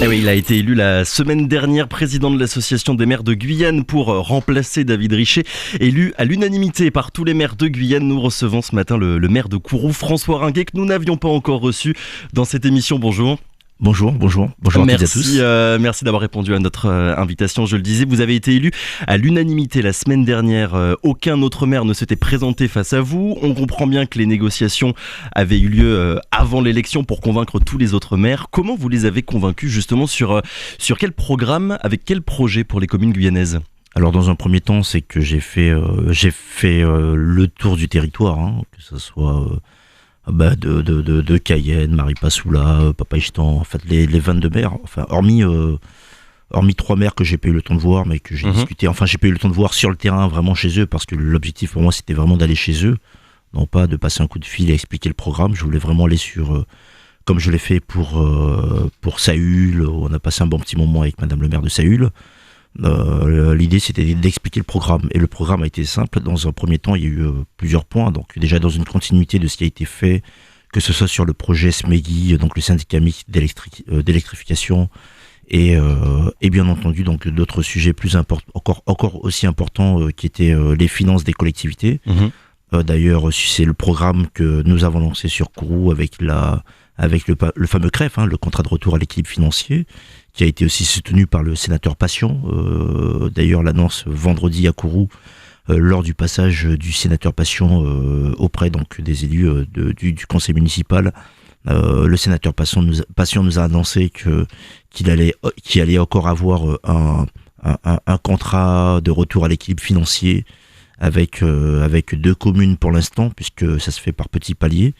Eh oui, il a été élu la semaine dernière président de l'association des maires de Guyane pour remplacer David Richet. Élu à l'unanimité par tous les maires de Guyane, nous recevons ce matin le maire de Kourou, François Ringuet, que nous n'avions pas encore reçu dans cette émission. Bonjour. Bonjour à toutes et à tous. Merci d'avoir répondu à notre invitation. Je le disais, vous avez été élu à l'unanimité la semaine dernière. Aucun autre maire ne s'était présenté face à vous. On comprend bien que les négociations avaient eu lieu avant l'élection pour convaincre tous les autres maires. Comment vous les avez convaincus justement sur quel programme, avec quel projet pour les communes guyanaises ? Alors dans un premier temps, c'est que j'ai fait le tour du territoire, que ce soit de Cayenne, Maripasoula, Papaïstan, en fait les 22 maires, enfin hormis 3 maires que j'ai pas eu le temps de voir, mais que j'ai discuté, enfin j'ai pas eu le temps de voir sur le terrain vraiment chez eux, parce que l'objectif pour moi c'était vraiment d'aller chez eux, non pas de passer un coup de fil et expliquer le programme. Je voulais vraiment aller sur, comme je l'ai fait pour Saül, on a passé un bon petit moment avec madame le maire de Saül. L'idée c'était d'expliquer le programme, et le programme a été simple. Dans un premier temps il y a eu plusieurs points, donc déjà dans une continuité de ce qui a été fait, que ce soit sur le projet SMEGI, donc le syndicat mixte d'électrification, et bien entendu donc d'autres sujets plus importants, encore aussi importants, qui étaient les finances des collectivités. D'ailleurs c'est le programme que nous avons lancé sur Kourou avec le fameux CREF, le contrat de retour à l'équilibre financier, qui a été aussi soutenu par le sénateur Passion. D'ailleurs, l'annonce vendredi à Kourou, lors du passage du sénateur Passion auprès donc des élus du conseil municipal, le sénateur Passion nous a annoncé qu'il allait encore avoir un contrat de retour à l'équilibre financier avec 2 communes pour l'instant, puisque ça se fait par petits paliers.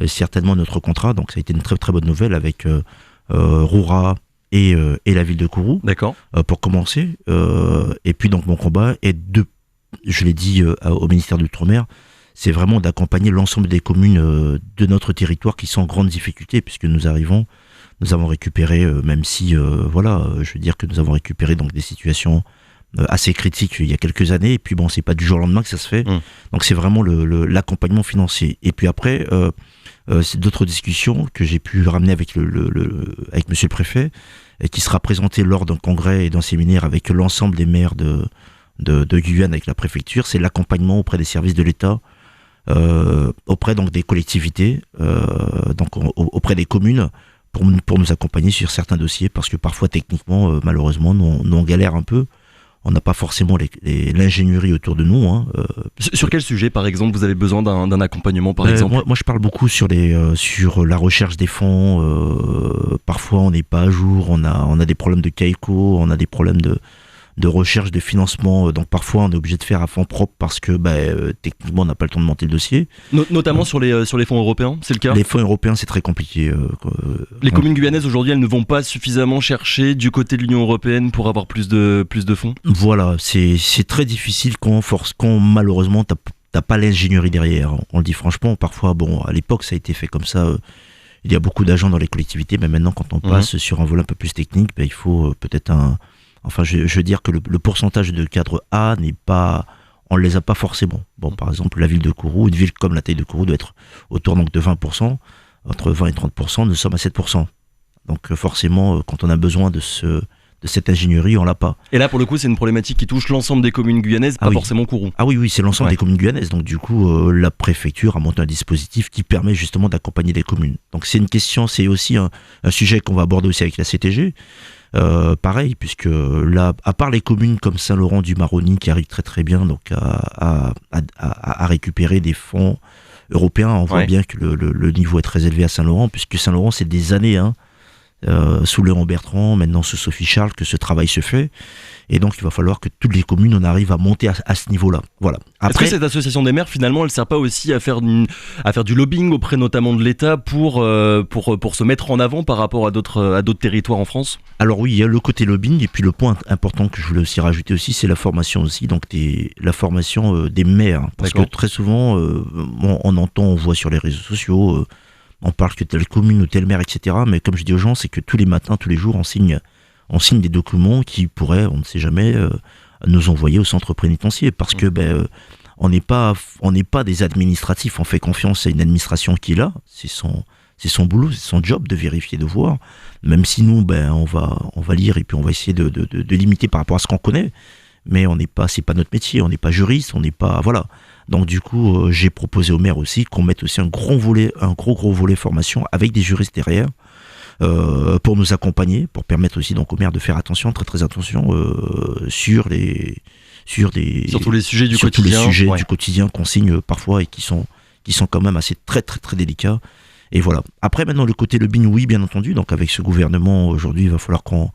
Certainement notre contrat, donc ça a été une très très bonne nouvelle avec Roura et la ville de Kourou. D'accord. Pour commencer, et puis donc mon combat est je l'ai dit au ministère de l'Outre-mer, c'est vraiment d'accompagner l'ensemble des communes de notre territoire qui sont en grande difficulté, puisque nous avons récupéré, même si je veux dire que nous avons récupéré donc des situations assez critiques il y a quelques années, et puis bon, c'est pas du jour au lendemain que ça se fait. Donc c'est vraiment l'accompagnement financier. Et puis après, c'est d'autres discussions que j'ai pu ramener avec avec monsieur le préfet, et qui sera présenté lors d'un congrès et d'un séminaire avec l'ensemble des maires de Guyane, avec la préfecture. C'est l'accompagnement auprès des services de l'État, auprès donc des collectivités, donc auprès des communes, pour nous accompagner sur certains dossiers, parce que parfois techniquement, malheureusement, nous on galère un peu. On n'a pas forcément l'ingénierie autour de nous. Sur quel sujet, par exemple, vous avez besoin d'un accompagnement, par exemple ? Moi, je parle beaucoup sur la recherche des fonds. Parfois, on n'est pas à jour. On a des problèmes de CAICO, on a des problèmes de recherche de financement. Donc, parfois, on est obligé de faire à fonds propres parce que, techniquement, on n'a pas le temps de monter le dossier. Notamment sur les fonds européens, c'est le cas ? Les fonds européens, c'est très compliqué. Les communes guyanaises, aujourd'hui, elles ne vont pas suffisamment chercher du côté de l'Union européenne pour avoir plus de fonds ? Voilà, c'est très difficile quand malheureusement, t'as pas l'ingénierie derrière. On le dit franchement, parfois, à l'époque, ça a été fait comme ça. Il y a beaucoup d'agents dans les collectivités, mais maintenant, quand on passe sur un volet un peu plus technique, il faut peut-être je veux dire que le pourcentage de cadres A on ne les a pas forcément. Par exemple, la ville de Kourou, une ville comme la taille de Kourou doit être autour donc de 20%, entre 20 et 30%, nous sommes à 7%. Donc forcément, quand on a besoin de cette ingénierie, on l'a pas. Et là, pour le coup, c'est une problématique qui touche l'ensemble des communes guyanaises, pas forcément Kourou. Ah oui, c'est l'ensemble des communes guyanaises. Donc du coup, la préfecture a monté un dispositif qui permet justement d'accompagner les communes. Donc c'est une question, c'est aussi un sujet qu'on va aborder aussi avec la CTG. Pareil, puisque là, à part les communes comme Saint-Laurent-du-Maroni qui arrivent très très bien donc à récupérer des fonds européens, on voit bien que le niveau est très élevé à Saint-Laurent, puisque Saint-Laurent c'est des années, sous Léon Bertrand, maintenant sous Sophie Charles, que ce travail se fait. Et donc il va falloir que toutes les communes on arrive à monter à ce niveau-là. Voilà. Après, est-ce que cette association des maires, finalement, elle sert pas aussi à faire du lobbying auprès notamment de l'État pour se mettre en avant par rapport à d'autres territoires en France ? Alors oui, il y a le côté lobbying, et puis le point important que je voulais aussi rajouter aussi, c'est la formation aussi, donc la formation des maires. Parce que très souvent, on voit sur les réseaux sociaux, on parle que telle commune ou telle maire, etc. Mais comme je dis aux gens, c'est que tous les matins, tous les jours, on signe des documents qui pourraient, on ne sait jamais, nous envoyer au centre pénitentiaire, parce que on n'est pas des administratifs, on fait confiance à une administration qui est là, c'est son boulot, c'est son job de vérifier, de voir. Même si nous, on va lire et puis on va essayer de limiter par rapport à ce qu'on connaît. Mais c'est pas notre métier, on n'est pas juriste, on n'est pas, voilà. Donc du coup, j'ai proposé au maire aussi qu'on mette aussi un gros volet formation avec des juristes derrière pour nous accompagner, pour permettre aussi donc au maire de faire attention, très très attention sur tous les sujets du quotidien qu'on signe parfois et qui sont quand même assez très très très délicats. Et voilà. Après maintenant le côté lobbying, oui bien entendu. Donc avec ce gouvernement aujourd'hui, il va falloir qu'on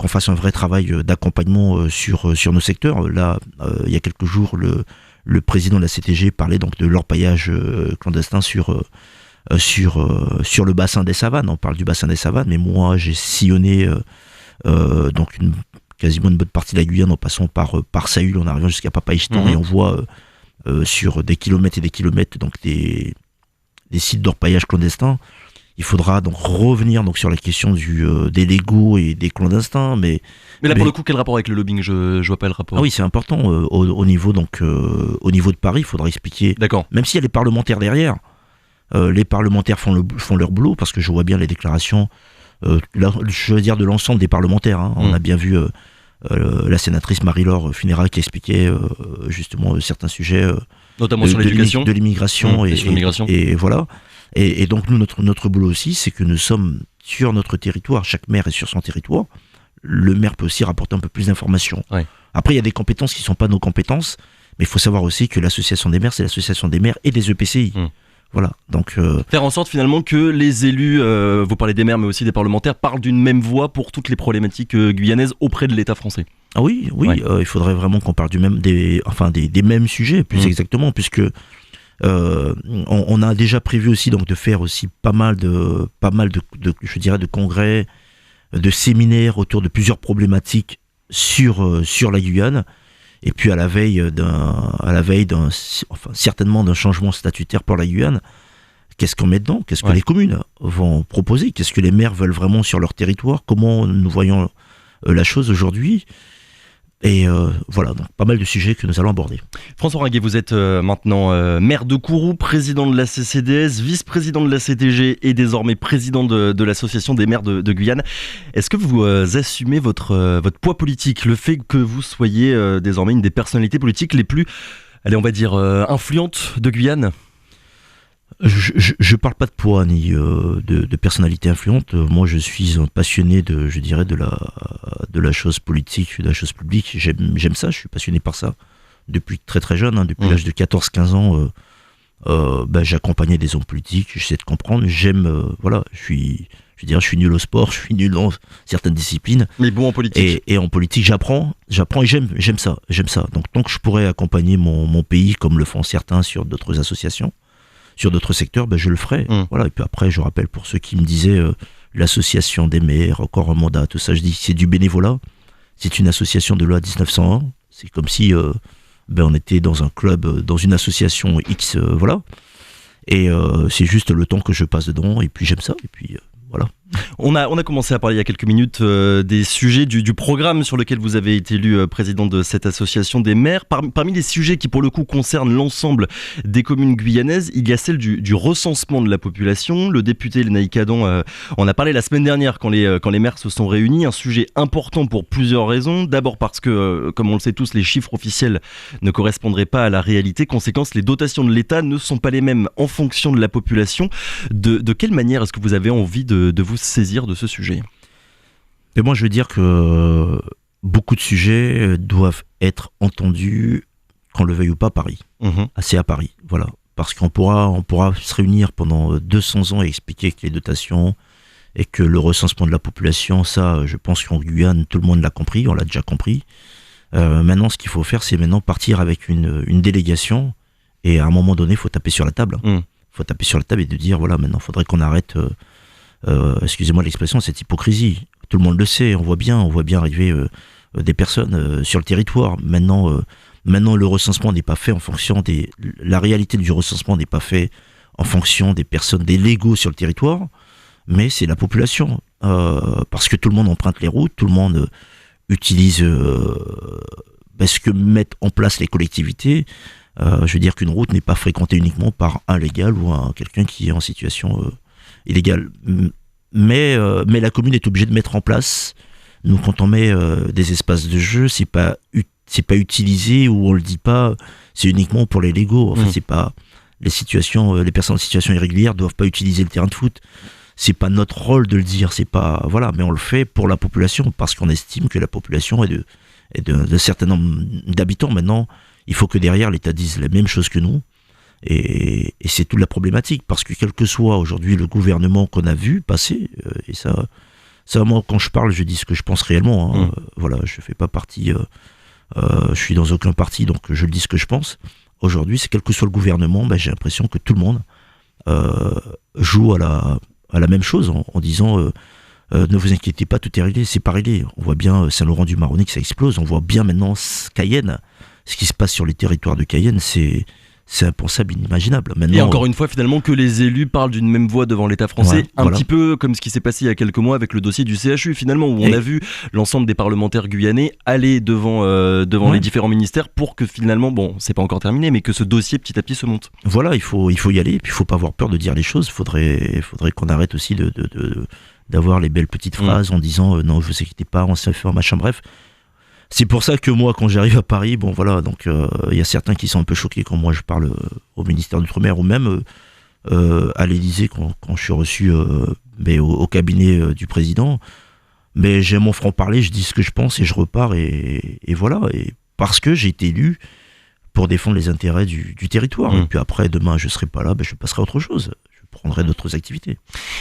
fasse un vrai travail d'accompagnement sur nos secteurs. Là, il y a quelques jours, le président de la CTG parlait donc de l'orpaillage clandestin sur le bassin des Savanes. On parle du bassin des Savanes, mais moi j'ai sillonné donc quasiment une bonne partie de la Guyane en passant par Saül, en arrivant jusqu'à Papaïchtan, et on voit sur des kilomètres et des kilomètres donc des sites d'orpaillage clandestin. Il faudra donc revenir donc sur la question des légaux et des clandestins, mais là pour le coup, quel rapport avec le lobbying? Je vois pas le rapport. Ah oui, c'est important au niveau de Paris, il faudra expliquer. D'accord. Même s'il y a les parlementaires derrière, les parlementaires font leur boulot, parce que je vois bien les déclarations, je veux dire de l'ensemble des parlementaires. On a bien vu la sénatrice Marie-Laure Funéral qui expliquait justement certains sujets, notamment sur l'éducation, de l'immigration et sur l'immigration. Et voilà. Et donc nous, notre boulot aussi, c'est que nous sommes sur notre territoire, chaque maire est sur son territoire, le maire peut aussi rapporter un peu plus d'informations. Ouais. Après, il y a des compétences qui ne sont pas nos compétences, mais il faut savoir aussi que l'association des maires, c'est l'association des maires et des EPCI. Voilà, donc faire en sorte finalement que les élus, vous parlez des maires mais aussi des parlementaires, parlent d'une même voix pour toutes les problématiques guyanaises auprès de l'État français. Ah oui, ouais. Il faudrait vraiment qu'on parle des mêmes sujets, plus exactement, puisque on a déjà prévu aussi donc de faire aussi pas mal de je dirais de congrès, de séminaires autour de plusieurs problématiques sur la Guyane. Et puis à la veille certainement d'un changement statutaire pour la Guyane, qu'est-ce qu'on met dedans? Qu'est-ce que les communes vont proposer? Qu'est-ce que les maires veulent vraiment sur leur territoire? Comment nous voyons la chose aujourd'hui? Et voilà, donc pas mal de sujets que nous allons aborder. François Ringuet, vous êtes maintenant maire de Kourou, président de la CCDS, vice-président de la CTG et désormais président de l'association des maires de Guyane. Est-ce que vous assumez votre poids politique, le fait que vous soyez désormais une des personnalités politiques les plus, allez, on va dire, influentes de Guyane? Je parle pas de poids ni de personnalité influente. Moi, je suis un passionné de la chose politique, de la chose publique. J'aime ça, je suis passionné par ça depuis très très jeune, depuis l'âge de 14-15 ans. J'accompagnais des hommes politiques, j'essaie de comprendre. Je suis nul au sport, je suis nul dans certaines disciplines. Mais bon en politique. Et en politique, j'apprends et j'aime ça. Donc tant que je pourrais accompagner mon pays comme le font certains sur d'autres associations, sur d'autres secteurs, je le ferai. Voilà. Et puis après, je rappelle pour ceux qui me disaient l'association des maires, encore un mandat, tout ça, je dis c'est du bénévolat. C'est une association de loi 1901. C'est comme si on était dans un club, dans une association X, voilà. Et c'est juste le temps que je passe dedans, et puis j'aime ça, et puis voilà. On a commencé à parler il y a quelques minutes des sujets du programme sur lequel vous avez été élu président de cette association des maires. Parmi les sujets qui pour le coup concernent l'ensemble des communes guyanaises, il y a celle du recensement de la population. Le député Lénaïque Adam en a parlé la semaine dernière quand les maires se sont réunis. Un sujet important pour plusieurs raisons. D'abord parce que, comme on le sait tous, les chiffres officiels ne correspondraient pas à la réalité. Conséquence, les dotations de l'État ne sont pas les mêmes en fonction de la population. De quelle manière est-ce que vous avez envie de vous saisir de ce sujet? Mais moi je veux dire que beaucoup de sujets doivent être entendus, qu'on le veuille ou pas, à Paris. Assez à Paris, voilà. Parce qu'on pourra se réunir pendant 200 ans et expliquer que les dotations et que le recensement de la population, ça je pense qu'en Guyane tout le monde l'a compris, on l'a déjà compris. Maintenant ce qu'il faut faire, c'est maintenant partir avec une délégation, et à un moment donné il faut taper sur la table. Faut taper sur la table et de dire voilà, maintenant il faudrait qu'on arrête excusez-moi l'expression, cette hypocrisie. Tout le monde le sait, on voit bien arriver des personnes sur le territoire. Maintenant le recensement n'est pas fait en fonction la réalité du recensement n'est pas fait en fonction des personnes, des légaux sur le territoire, mais c'est la population. Parce que tout le monde emprunte les routes, tout le monde utilise ce que mettent en place les collectivités. Je veux dire qu'une route n'est pas fréquentée uniquement par un légal ou quelqu'un qui est en situation illégale. Mais la commune est obligée de mettre en place, nous quand on met des espaces de jeu, c'est pas utilisé ou on le dit pas, c'est uniquement pour les légaux. Enfin, c'est pas les personnes en situation irrégulière doivent pas utiliser le terrain de foot. C'est pas notre rôle de le dire, c'est pas voilà, mais on le fait pour la population parce qu'on estime que la population est de certain nombre d'habitants. Maintenant, il faut que derrière l'État dise la même chose que nous. Et c'est toute la problématique, parce que quel que soit aujourd'hui le gouvernement qu'on a vu passer, et ça moi quand je parle, je dis ce que je pense réellement. Hein, voilà, je fais pas partie, je suis dans aucun parti, donc je le dis ce que je pense. Aujourd'hui, c'est quel que soit le gouvernement, j'ai l'impression que tout le monde joue à la même chose en disant ne vous inquiétez pas, tout est réglé, c'est pas réglé. On voit bien Saint-Laurent-du-Maroni que ça explose, on voit bien maintenant Cayenne, ce qui se passe sur les territoires de Cayenne, c'est impensable, inimaginable. Maintenant, et encore une fois, finalement, que les élus parlent d'une même voix devant l'État français, petit peu comme ce qui s'est passé il y a quelques mois avec le dossier du CHU, finalement, où on a vu l'ensemble des parlementaires guyanais aller devant les différents ministères pour que finalement, c'est pas encore terminé, mais que ce dossier petit à petit se monte. Voilà, il faut y aller, et puis il faut pas avoir peur de dire les choses. Faudrait qu'on arrête aussi d'avoir les belles petites phrases en disant non, vous inquiétez pas, on s'est fait machin, bref. C'est pour ça que moi, quand j'arrive à Paris, donc y a certains qui sont un peu choqués quand moi je parle au ministère d'Outre-mer ou même à l'Élysée quand je suis reçu au cabinet du président. Mais j'ai mon franc-parler, je dis ce que je pense et je repars et voilà. Et parce que j'ai été élu pour défendre les intérêts du territoire. Et puis après, demain, je serai pas là, je passerai à autre chose. Je prendrai d'autres activités.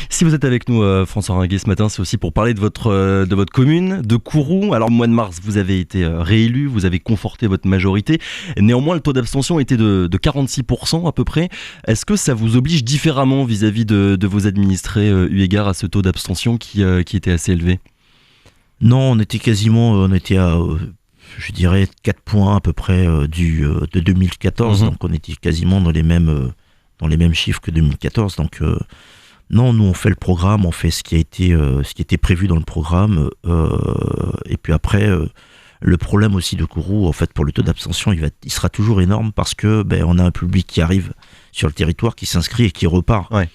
Si vous êtes avec nous, François Ringuet, ce matin, c'est aussi pour parler de votre commune, de Kourou. Alors, au mois de mars, vous avez été réélu, vous avez conforté votre majorité. Néanmoins, le taux d'abstention était de 46% à peu près. Est-ce que ça vous oblige différemment vis-à-vis de vos administrés, eu égard à ce taux d'abstention qui était assez élevé ? Non, on était à, je dirais, 4 points à peu près de 2014. Donc, on était quasiment dans les mêmes chiffres que 2014. Donc non, nous on fait le programme, on fait ce qui a été prévu dans le programme. Et puis après, le problème aussi de Kourou, en fait, pour le taux d'abstention, il sera toujours énorme parce que on a un public qui arrive sur le territoire, qui s'inscrit et qui repart. Ouais.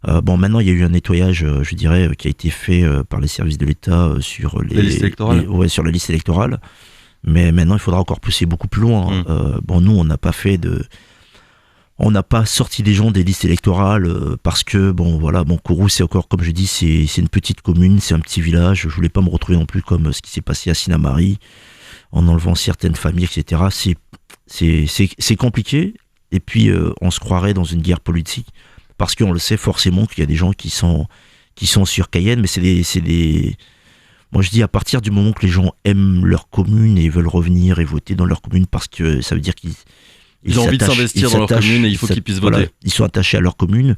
Maintenant il y a eu un nettoyage, je dirais, qui a été fait par les services de l'État sur les listes électorales. Sur la liste électorale. Mais maintenant il faudra encore pousser beaucoup plus loin. Nous on n'a pas sorti des gens des listes électorales parce que Kourou, c'est encore, comme je dis, c'est une petite commune, c'est un petit village. Je voulais pas me retrouver non plus comme ce qui s'est passé à Sinnamary en enlevant certaines familles, etc. C'est compliqué. Et puis on se croirait dans une guerre politique parce qu'on le sait forcément qu'il y a des gens qui sont sur Cayenne, mais c'est des moi je dis, à partir du moment que les gens aiment leur commune et veulent revenir et voter dans leur commune, parce que ça veut dire ils ont envie de s'investir dans leur commune et il faut qu'ils puissent voter. Ils sont attachés à leur commune.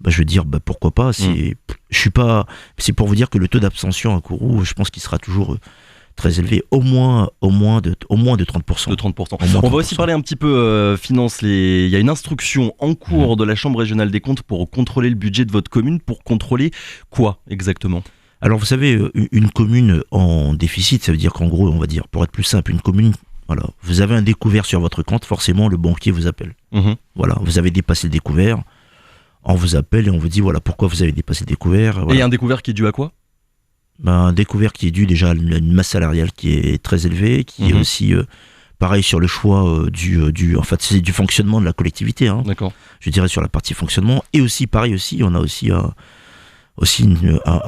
Je veux dire, pourquoi pas. C'est pour vous dire que le taux d'abstention à Kourou, je pense qu'il sera toujours très élevé, au moins de 30%. De 30%. On va aussi parler un petit peu finances. Il y a une instruction en cours de la Chambre régionale des comptes pour contrôler le budget de votre commune. Pour contrôler quoi exactement ? Alors vous savez, une commune en déficit, ça veut dire qu'en gros, on va dire, pour être plus simple, une commune, voilà, vous avez un découvert sur votre compte, forcément le banquier vous appelle. Voilà, vous avez dépassé le découvert, on vous appelle et on vous dit voilà pourquoi vous avez dépassé le découvert. Voilà. Et un découvert qui est dû à quoi ? Un découvert qui est dû déjà à une masse salariale qui est très élevée, qui est aussi pareil sur le choix en fait c'est du fonctionnement de la collectivité. D'accord. Je dirais sur la partie fonctionnement et aussi pareil aussi on a aussi un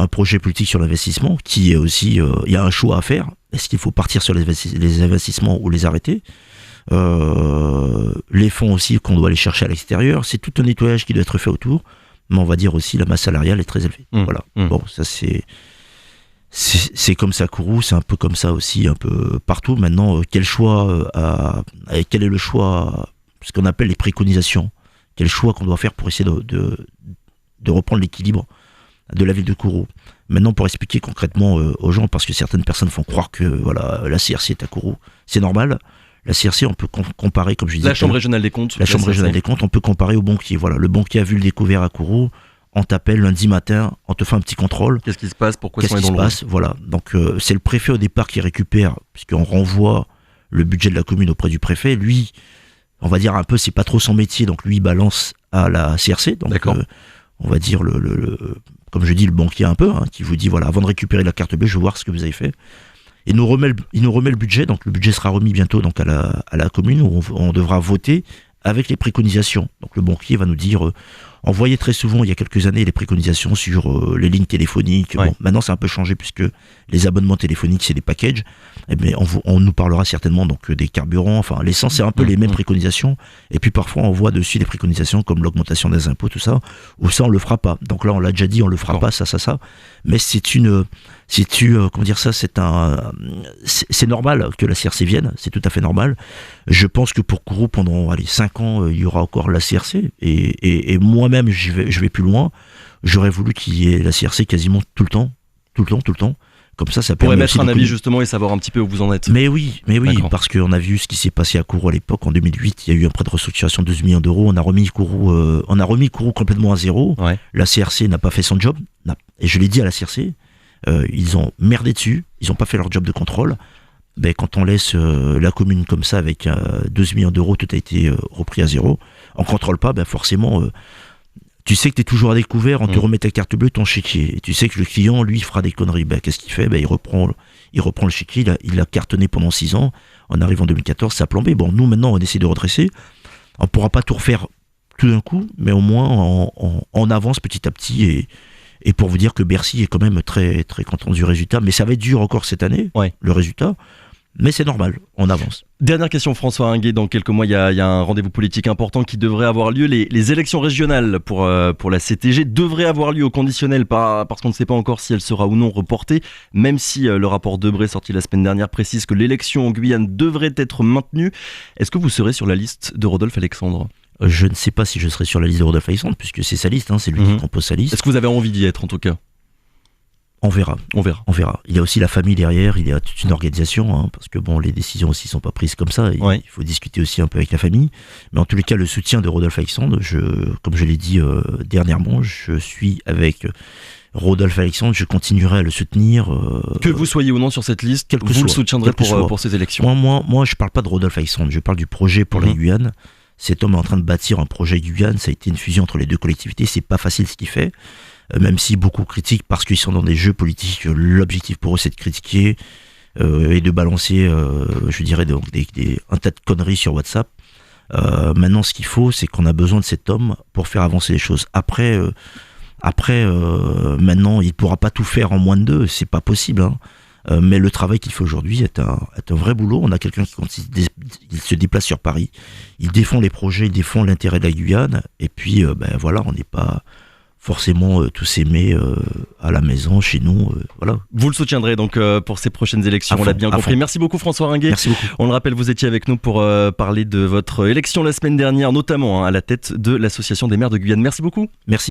projet politique sur l'investissement qui est aussi il y a un choix à faire. Est-ce qu'il faut partir sur les investissements ou les arrêter ? Les fonds aussi qu'on doit aller chercher à l'extérieur, c'est tout un nettoyage qui doit être fait autour, mais on va dire aussi la masse salariale est très élevée. Voilà. Bon, ça c'est comme ça à Kourou, c'est un peu comme ça aussi un peu partout. Maintenant, quel est le choix, ce qu'on appelle les préconisations, quel choix qu'on doit faire pour essayer de reprendre l'équilibre de la ville de Kourou. Maintenant, pour expliquer concrètement aux gens, parce que certaines personnes font croire que la CRC est à Kourou, c'est normal. La CRC, on peut comparer, comme je disais. La Chambre régionale des comptes. La Chambre régionale des comptes, on peut comparer au banquier. Voilà, le banquier a vu le découvert à Kourou, on t'appelle lundi matin, on te fait un petit contrôle. Qu'est-ce qui se passe ? Pourquoi est-ce qu'on est dans le rouge ? Voilà. Donc c'est le préfet au départ qui récupère, puisqu'on renvoie le budget de la commune auprès du préfet. Lui, on va dire un peu, c'est pas trop son métier, donc lui il balance à la CRC. Donc on va dire, comme je dis, le banquier un peu, qui vous dit, voilà, avant de récupérer la carte bleue, je veux voir ce que vous avez fait. Il nous remet le budget, donc le budget sera remis bientôt donc à la commune, où on devra voter avec les préconisations. Donc le banquier va nous dire, on voyait très souvent il y a quelques années les préconisations sur les lignes téléphoniques. Ouais. Bon, maintenant c'est un peu changé puisque les abonnements téléphoniques c'est des packages. Mais on nous parlera certainement donc des carburants. Enfin, l'essence c'est un peu les mêmes préconisations. Et puis parfois on voit dessus des préconisations comme l'augmentation des impôts, tout ça. Ou ça on le fera pas. Donc là on l'a déjà dit, on le fera pas, ça. Mais comment dire ça, c'est normal que la CRC vienne, c'est tout à fait normal. Je pense que pour Kourou, pendant 5 ans, il y aura encore la CRC, et moi-même, je vais plus loin. J'aurais voulu qu'il y ait la CRC quasiment tout le temps. Comme ça pourrait mettre un avis justement et savoir un petit peu où vous en êtes. Mais oui, parce qu'on a vu ce qui s'est passé à Kourou à l'époque. En 2008, il y a eu un prêt de restructuration de 12 millions d'euros. On a remis Kourou complètement à zéro. Ouais. La CRC n'a pas fait son job. Et je l'ai dit à la CRC, ils ont merdé dessus. Ils n'ont pas fait leur job de contrôle. Ben, quand on laisse la commune comme ça avec 12 millions d'euros, tout a été repris à zéro. On contrôle pas, ben forcément, tu sais que tu es toujours à découvert, on te remet ta carte bleue, ton chéquier. Et tu sais que le client, lui, fera des conneries. Ben, qu'est-ce qu'il fait? Ben, il reprend le chéquier, il a cartonné pendant 6 ans. On arrive en 2014, ça a plombé. Bon, nous, maintenant, on essaie de redresser. On ne pourra pas tout refaire tout d'un coup, mais au moins, on avance petit à petit. Et pour vous dire que Bercy est quand même très, très content du résultat. Mais ça va être dur encore cette année, le résultat. Mais c'est normal, on avance. Dernière question, François Ringuet. Dans quelques mois, il y a un rendez-vous politique important qui devrait avoir lieu. Les élections régionales pour la CTG devraient avoir lieu au conditionnel, parce qu'on ne sait pas encore si elle sera ou non reportée, même si le rapport Debré sorti la semaine dernière précise que l'élection en Guyane devrait être maintenue. Est-ce que vous serez sur la liste de Rodolphe Alexandre ? Je ne sais pas si je serai sur la liste de Rodolphe Alexandre, puisque c'est sa liste, c'est lui qui compose sa liste. Est-ce que vous avez envie d'y être en tout cas ? On verra. Il y a aussi la famille derrière, il y a toute une organisation, parce que bon, les décisions aussi sont pas prises comme ça. Il faut discuter aussi un peu avec la famille. Mais en tous les cas, le soutien de Rodolphe Alexandre, comme je l'ai dit dernièrement, je suis avec Rodolphe Alexandre, je continuerai à le soutenir. Que vous soyez ou non sur cette liste, vous le soutiendrez pour ces élections. Moi, je parle pas de Rodolphe Alexandre, je parle du projet pour la Guyane. Cet homme est en train de bâtir un projet Guyane, ça a été une fusion entre les deux collectivités, c'est pas facile ce qu'il fait. Même si beaucoup critiquent parce qu'ils sont dans des jeux politiques, l'objectif pour eux c'est de critiquer et de balancer, je dirais, un tas de conneries sur WhatsApp. Maintenant, ce qu'il faut, c'est qu'on a besoin de cet homme pour faire avancer les choses. Après, maintenant, il pourra pas tout faire en moins de 2, c'est pas possible. Mais le travail qu'il fait aujourd'hui est un vrai boulot. On a quelqu'un qui se déplace sur Paris, il défend les projets, il défend l'intérêt de la Guyane, et puis voilà, on n'est pas forcément tous aimés à la maison, chez nous, voilà. Vous le soutiendrez donc pour ces prochaines élections, on l'a bien compris. Merci beaucoup François Ringuet. Merci beaucoup. On le rappelle, vous étiez avec nous pour parler de votre élection la semaine dernière, notamment à la tête de l'association des maires de Guyane. Merci beaucoup. Merci.